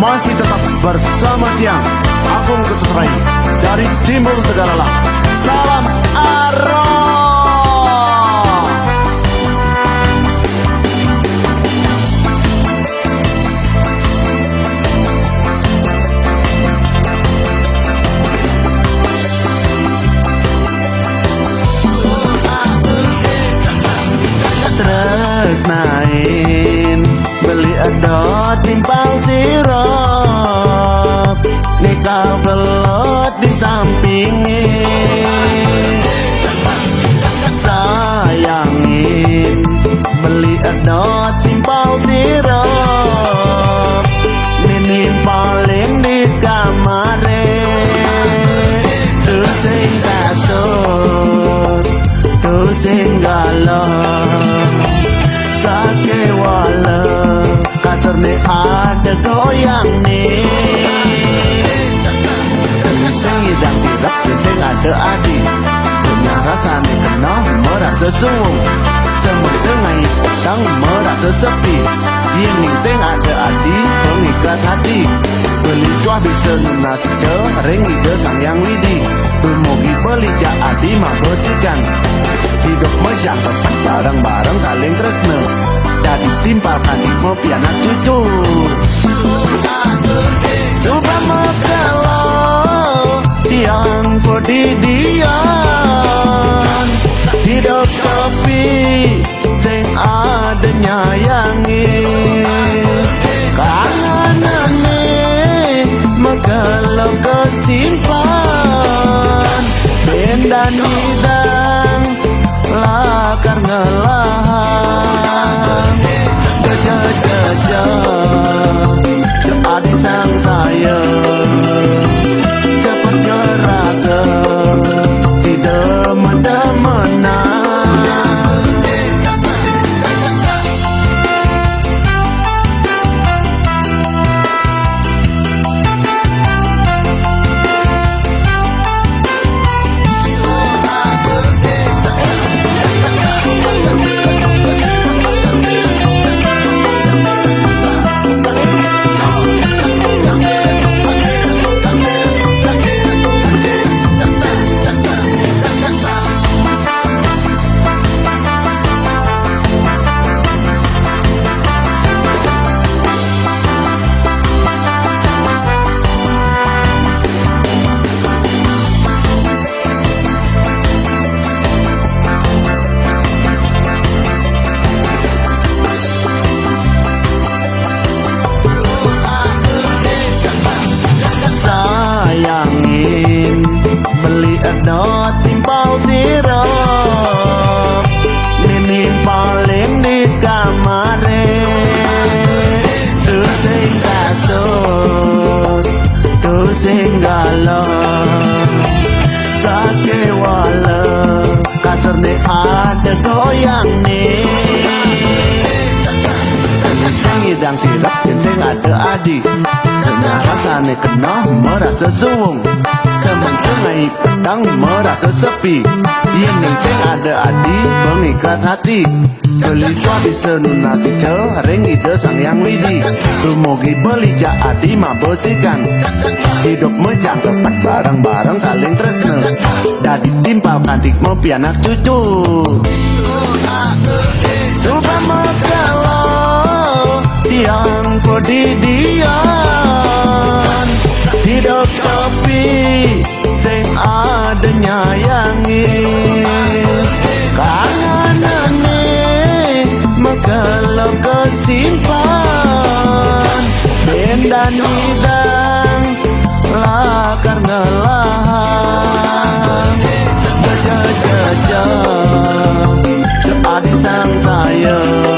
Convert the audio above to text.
masih tetap bersama Tiang Agung Ketutrai dari Timbul Tegaralang. Salam Arroh. Tresnain beli edot timpal sirop, nikah belot di sampingnya. Sayangin beli edot timpal sirop, minim paling di kamare. Terus sing kasut, terus sing galon, sake wala kasur nih ada goyang nih. Sing hidang sirap dan sing ada adi, punya rasa nih kena merasa suwung. Semua dengai petang merasa sepi, ini sing ada adi pengikat hati. Beli cuah bisa lunasi ring ide sang yang widi, tumugi beli adi mah bersihkan. Hidup mejang tepat bareng-bareng saling tresna, jadi timpalkan imo pianak cucu. Subah mekalo tiang podidian, hidup sepi sing ada nyayangi. Kangenane mekalo kesimpan, bendan hidang lakar ngelang. Jajah adi sang sayang cepet geraga tidak mendemenan. Sayangin beli edot timpal sirop, minim paling di kamare. Terus sing kasut, terus sing galon, sake wala kasur nih ada goyang nih. Sing hidang sirap dan sing ada adi, punya rasa nih kena merasa suwung. Semencengai petang merasa sepi, ini sing ada adi pengikat hati. Beli cuah bisa lunasi ring ide sang yang widi, tumugi beli adi mah bersihkan. Hidup mejang tepat bareng-bareng saling tresna, dadi timpalkan tikmo pianak cucu. Subah mekalo tiang podidian, hidup sepi sing ada nyayangi. Kangenane mekalo kesimpan, bendan hidang lakar ngelang. Jajah adi sang sayang